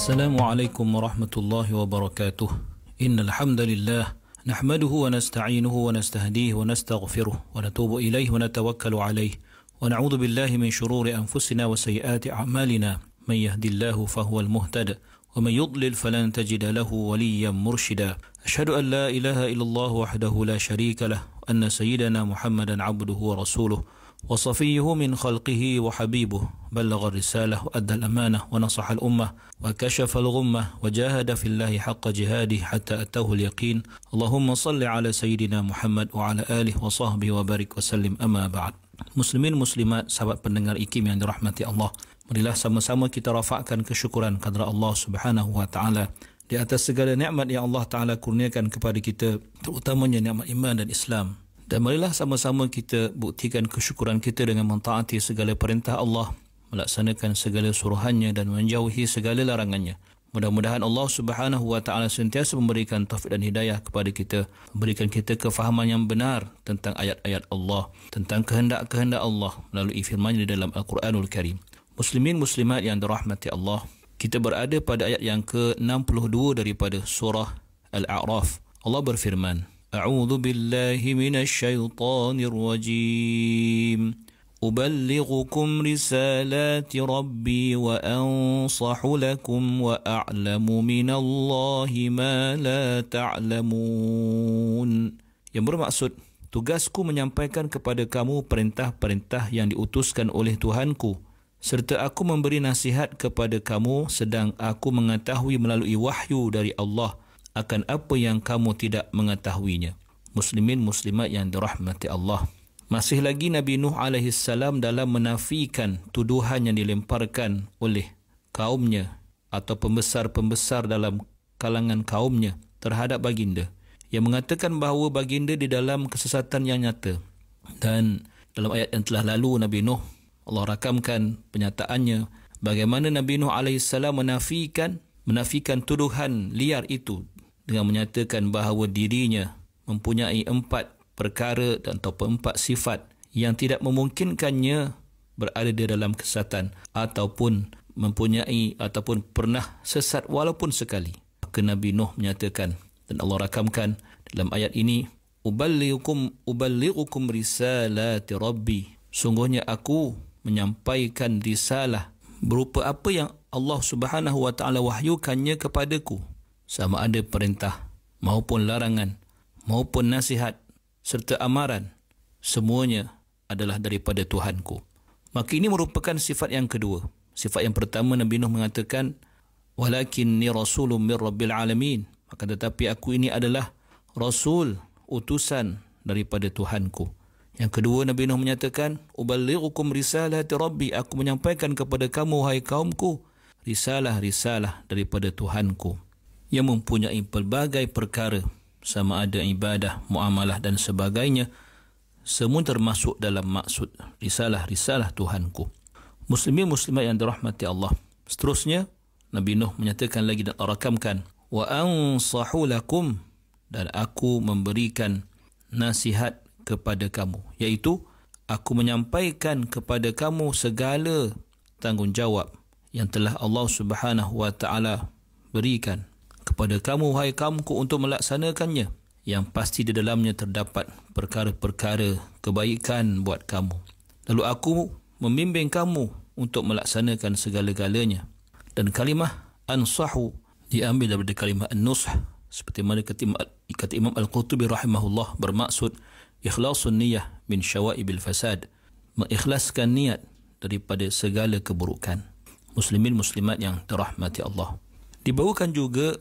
السلام عليكم ورحمة الله وبركاته. إن الحمد لله نحمده ونستعينه ونستهديه ونستغفره ونتوب إليه ونتوكل عليه ونعوذ بالله من شرور أنفسنا وسيئات أعمالنا. من يهدي الله فهو المهتد ومن يضلل فلن تجد له وليا مرشدا. أشهد أن لا إله إلا الله وحده لا شريك له أن سيدنا محمدا عبده ورسوله وصفيه من خلقه وحبيبه بلغ الرسالة وأدى الأمانة ونصح الأمة وكشف الغمة وجاهد في الله حق جهاده حتى أتاه اليقين. اللهم صل على سيدنا محمد وعلى آله وصحبه وبارك وسلم. أما بعد. Muslimin muslimat, sahabat pendengar IKIM yang dirahmati Allah, marilah sama-sama kita rafakkan kesyukuran kepada Allah Subhanahu wa taala di atas segala nikmat yang Allah taala kurniakan kepada kita, terutamanya nikmat iman dan Islam. Dan marilah sama-sama kita buktikan kesyukuran kita dengan mentaati segala perintah Allah, melaksanakan segala suruhannya dan menjauhi segala larangannya. Mudah-mudahan Allah Subhanahu wa taala sentiasa memberikan taufik dan hidayah kepada kita, memberikan kita kefahaman yang benar tentang ayat-ayat Allah, tentang kehendak-kehendak Allah melalui firman-Nya di dalam Al-Quranul Karim. Muslimin muslimat yang dirahmati Allah, kita berada pada ayat yang ke-62 daripada surah Al-A'raf. Allah berfirman, A'udzu billahi minasy syaithanir rajim. أبلغكم رسالات ربي وأنصح لكم وأعلم من الله ما لا تعلمون. Yang bermaksud, tugasku menyampaikan kepada kamu perintah-perintah yang diutuskan oleh Tuhanku, serta aku memberi nasihat kepada kamu sedang aku mengetahui melalui wahyu dari Allah akan apa yang kamu tidak mengetahuinya. Muslimin muslimat yang dirahmati Allah, masih lagi Nabi Nuh AS dalam menafikan tuduhan yang dilemparkan oleh kaumnya atau pembesar-pembesar dalam kalangan kaumnya terhadap baginda, yang mengatakan bahawa baginda di dalam kesesatan yang nyata. Dan dalam ayat yang telah lalu, Nabi Nuh, Allah rakamkan penyataannya bagaimana Nabi Nuh AS menafikan tuduhan liar itu dengan menyatakan bahawa dirinya mempunyai 4 perkara dan atau 4 sifat yang tidak memungkinkannya berada di dalam kesesatan ataupun mempunyai ataupun pernah sesat walaupun sekali. Maka Nabi Nuh menyatakan, dan Allah rakamkan dalam ayat ini, Uballighukum risalati Rabbi. Sungguhnya aku menyampaikan risalah berupa apa yang Allah Subhanahu wa taala wahyukannya kepadaku, sama ada perintah maupun larangan maupun nasihat serta amaran, semuanya adalah daripada Tuhanku. Maka ini merupakan sifat yang kedua. Sifat yang pertama, Nabi Nuh mengatakan, Walakinni rasulun min rabbil alamin. Maka tetapi aku ini adalah rasul, utusan daripada Tuhanku. Yang kedua, Nabi Nuh menyatakan, Uballighukum risalati Rabbi. Aku menyampaikan kepada kamu, hai kaumku, risalah-risalah daripada Tuhanku yang mempunyai pelbagai perkara, sama ada ibadah, muamalah dan sebagainya, semua termasuk dalam maksud risalah-risalah Tuhanku. Muslimin muslimat yang dirahmati Allah, seterusnya Nabi Nuh menyatakan lagi dan rakamkan, wa ansahu lakum, dan aku memberikan nasihat kepada kamu, iaitu aku menyampaikan kepada kamu segala tanggungjawab yang telah Allah Subhanahu wa taala berikan kepada kamu, hai kaumku, untuk melaksanakannya, yang pasti di dalamnya terdapat perkara-perkara kebaikan buat kamu. Lalu aku membimbing kamu untuk melaksanakan segala-galanya. Dan kalimah ansahu diambil daripada kalimah an-nush, seperti mana kata Imam Al-Qurtubi rahimahullah, bermaksud ikhlasun niyah min syawaibil fasad, mengikhlaskan niat daripada segala keburukan. Muslimin muslimat yang dirahmati Allah, dibawakan juga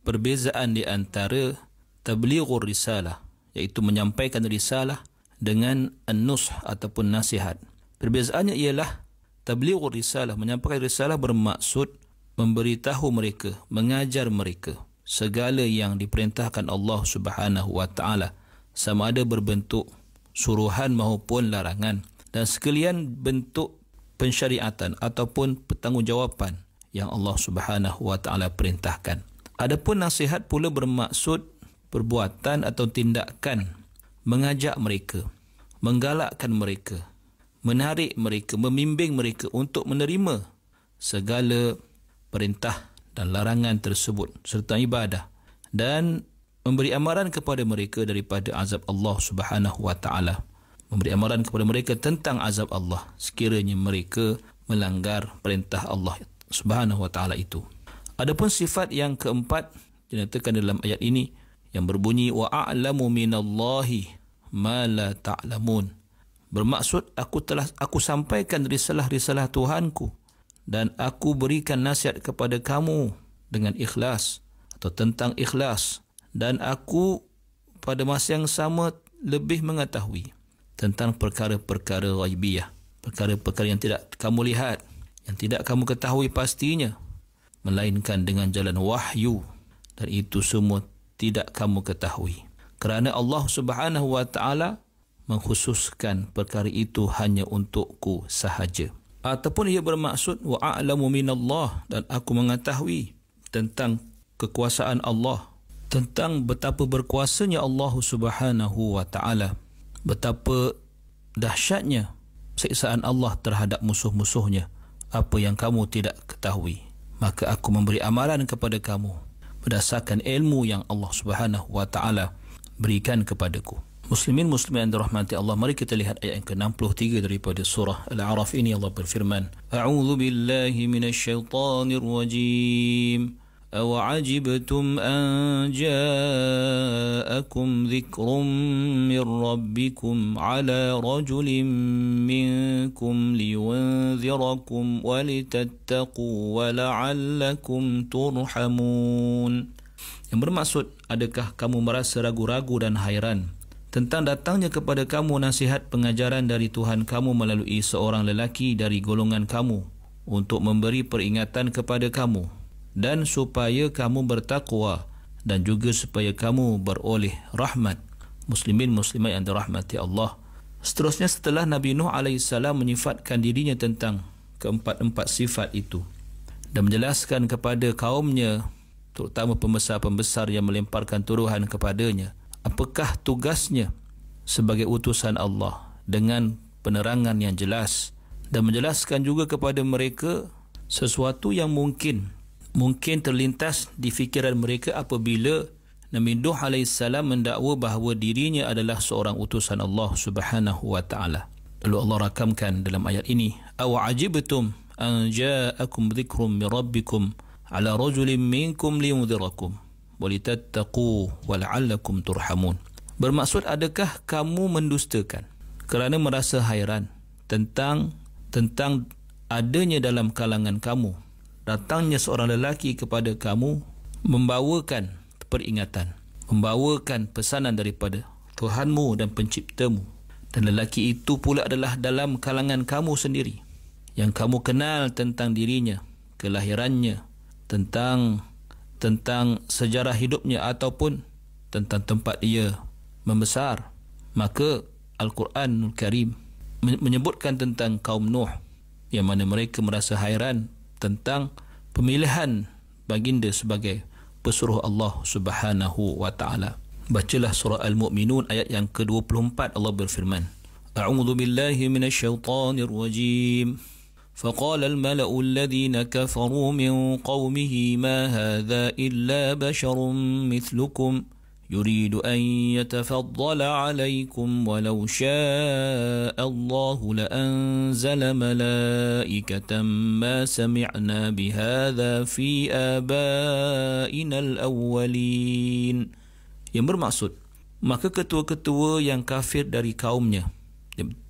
perbezaan di antara tablighur risalah, iaitu menyampaikan risalah, dengan an-nush ataupun nasihat. Perbezaannya ialah tablighur risalah, menyampaikan risalah bermaksud memberitahu mereka, mengajar mereka segala yang diperintahkan Allah Subhanahu wa taala, sama ada berbentuk suruhan maupun larangan, dan sekalian bentuk pensyariatan ataupun pertanggungjawaban yang Allah Subhanahu wa taala perintahkan. Adapun nasihat pula bermaksud perbuatan atau tindakan mengajak mereka, menggalakkan mereka, menarik mereka, membimbing mereka untuk menerima segala perintah dan larangan tersebut serta ibadah, dan memberi amaran kepada mereka daripada azab Allah Subhanahu wa taala. Memberi amaran kepada mereka tentang azab Allah sekiranya mereka melanggar perintah Allah Subhanahu wa taala itu. Adapun sifat yang keempat dinyatakan dalam ayat ini yang berbunyi wa a'lamu minallahi ma la ta'lamun. Bermaksud aku sampaikan risalah-risalah Tuhanku dan aku berikan nasihat kepada kamu dengan ikhlas atau tentang ikhlas, dan aku pada masa yang sama lebih mengetahui tentang perkara-perkara ghaibiyah, perkara-perkara yang tidak kamu lihat, yang tidak kamu ketahui pastinya, melainkan dengan jalan wahyu, dan itu semua tidak kamu ketahui. Kerana Allah Subhanahu wa taala mengkhususkan perkara itu hanya untukku sahaja. Ataupun ia bermaksud wa a'lamu minallah, dan aku mengetahui tentang kekuasaan Allah, tentang betapa berkuasanya Allah Subhanahu wa taala, betapa dahsyatnya siksaan Allah terhadap musuh-musuhnya, apa yang kamu tidak ketahui. Maka aku memberi amaran kepada kamu berdasarkan ilmu yang Allah Subhanahu wa taala berikan kepadaku. Muslimin muslimat yang dirahmati Allah, mari kita lihat ayat yang ke-63 daripada surah Al-A'raf ini. Allah berfirman, A'udzu billahi minasyaitonir rajim. Aw ajibtum an ja'akum dzikrun min rabbikum ala rajulin minkum liyunzirakum walitattaqu wa la'allakum turhamun. Yang bermaksud, adakah kamu merasa ragu-ragu dan hairan tentang datangnya kepada kamu nasihat pengajaran dari Tuhan kamu melalui seorang lelaki dari golongan kamu untuk memberi peringatan kepada kamu, dan supaya kamu bertakwa, dan juga supaya kamu beroleh rahmat. Muslimin muslimat yang dirahmati Allah. Seterusnya, setelah Nabi Nuh AS menyifatkan dirinya tentang keempat-empat sifat itu dan menjelaskan kepada kaumnya, terutama pembesar-pembesar yang melemparkan tuduhan kepadanya, apakah tugasnya sebagai utusan Allah dengan penerangan yang jelas, dan menjelaskan juga kepada mereka sesuatu yang mungkin terlintas di fikiran mereka apabila Nabi Nuh AS mendakwa bahawa dirinya adalah seorang utusan Allah Subhanahu wa taala. Lalu Allah rakamkan dalam ayat ini, aw ajibtum an ja'akum dzikrun min rabbikum ala rajulin minkum liyunzirakum walitattaqu wa la'allakum turhamun. Bermaksud, adakah kamu mendustakan kerana merasa hairan tentang adanya dalam kalangan kamu datangnya seorang lelaki kepada kamu membawakan peringatan, membawakan pesanan daripada Tuhanmu dan Penciptamu, dan lelaki itu pula adalah dalam kalangan kamu sendiri, yang kamu kenal tentang dirinya, kelahirannya, tentang sejarah hidupnya ataupun tentang tempat ia membesar. Maka Al-Quranul Karim menyebutkan tentang kaum Nuh, yang mana mereka merasa hairan tentang pemilihan baginda sebagai pesuruh Allah Subhanahu wa taala. Bacalah surah Al-Mu'minun ayat yang ke-24. Allah berfirman, A'udzu billahi minasyaitonir rajim. فقال الملأ الذين كفروا من قومه ما هذا إلا بشر مثلكم يريد أن يتفضل عليكم ولو شاء الله لأنزل ملائكة ما سمعنا بهذا في آبائنا الأولين. Yang bermaksud, maka ketua-ketua yang kafir dari kaumnya,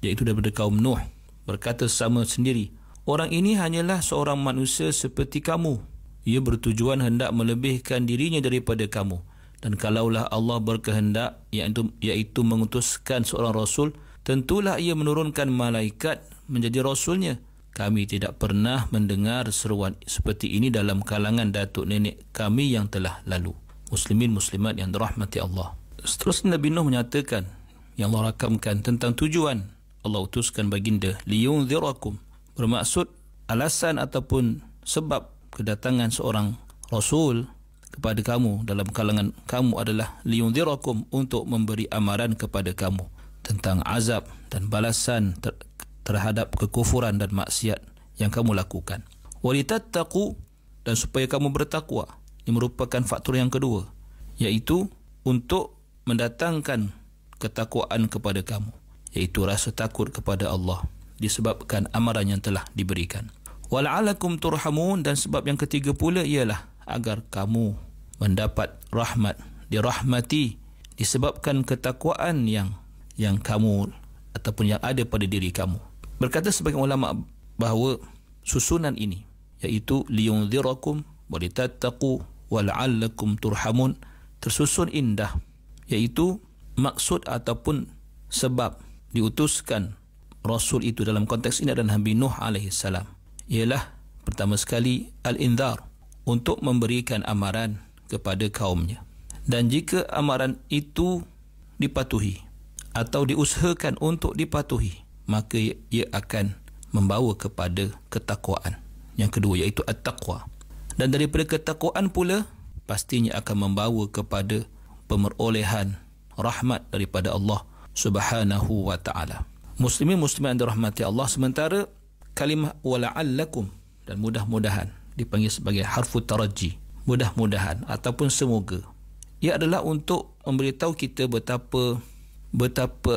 iaitu daripada kaum Nuh, berkata sama sendiri, orang ini hanyalah seorang manusia seperti kamu. Ia bertujuan hendak melebihkan dirinya daripada kamu. Dan kalaulah Allah berkehendak, iaitu mengutuskan seorang Rasul, tentulah ia menurunkan malaikat menjadi Rasulnya. Kami tidak pernah mendengar seruan seperti ini dalam kalangan datuk nenek kami yang telah lalu. Muslimin muslimat yang dirahmati Allah. Seterusnya Nabi Nuh menyatakan, yang Allah rakamkan tentang tujuan Allah utuskan baginda, liyunzirakum. Bermaksud, alasan ataupun sebab kedatangan seorang Rasul kepada kamu dalam kalangan kamu adalah liyunzirakum, untuk memberi amaran kepada kamu tentang azab dan balasan terhadap kekufuran dan maksiat yang kamu lakukan. Walitattaqu, dan supaya kamu bertakwa. Ini merupakan faktor yang kedua, iaitu untuk mendatangkan ketakwaan kepada kamu, iaitu rasa takut kepada Allah disebabkan amaran yang telah diberikan. Wala'alakum turhamun, dan sebab yang ketiga pula ialah agar kamu mendapat rahmat, dirahmati disebabkan ketakwaan yang kamu ataupun yang ada pada diri kamu. Berkata sebagian ulama bahawa susunan ini, iaitu liyunzirakum wa litattaqu wa la'allakum turhamun, tersusun indah, iaitu maksud ataupun sebab diutuskan Rasul itu dalam konteks ini adalah Nabi Nuh alaihi salam, ialah pertama sekali al-inzar, untuk memberikan amaran kepada kaumnya. Dan jika amaran itu dipatuhi atau diusahakan untuk dipatuhi, maka ia akan membawa kepada ketakwaan. Yang kedua iaitu at-taqwa. Dan daripada ketakwaan pula pastinya akan membawa kepada pemerolehan rahmat daripada Allah Subhanahu wa ta'ala. Muslimin muslimat yang dirahmati Allah, sementara kalimah wala'allakum dan mudah-mudahan dipanggil sebagai harfu taraji, mudah-mudahan ataupun semoga, ia adalah untuk memberitahu kita betapa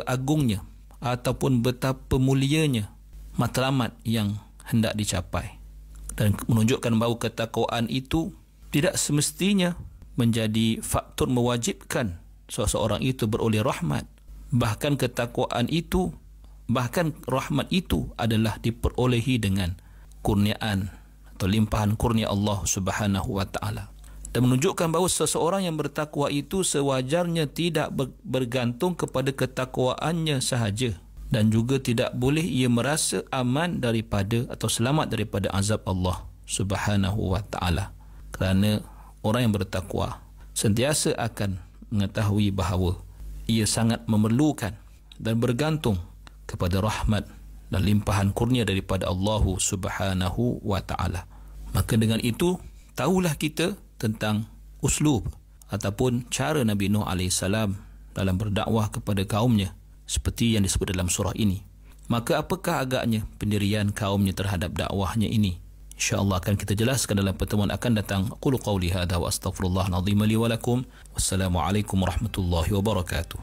agungnya ataupun betapa mulianya matlamat yang hendak dicapai, dan menunjukkan bahawa ketakwaan itu tidak semestinya menjadi faktor mewajibkan seseorang itu beroleh rahmat. Bahkan rahmat itu adalah diperolehi dengan kurniaan atau limpahan kurnia Allah Subhanahu wa ta'ala, dan menunjukkan bahawa seseorang yang bertakwa itu sewajarnya tidak bergantung kepada ketakwaannya sahaja, dan juga tidak boleh ia merasa aman daripada atau selamat daripada azab Allah Subhanahu wa ta'ala, kerana orang yang bertakwa sentiasa akan mengetahui bahawa ia sangat memerlukan dan bergantung kepada rahmat dan limpahan kurnia daripada Allah Subhanahu wa ta'ala. Maka dengan itu, tahulah kita tentang uslub ataupun cara Nabi Nuh AS dalam berdakwah kepada kaumnya, seperti yang disebut dalam surah ini. Maka apakah agaknya pendirian kaumnya terhadap dakwahnya ini? InsyaAllah akan kita jelaskan dalam pertemuan akan datang. Qulu qawli hadha wa astaghfirullahal azim li wa lakum. Wassalamualaikum warahmatullahi wabarakatuh.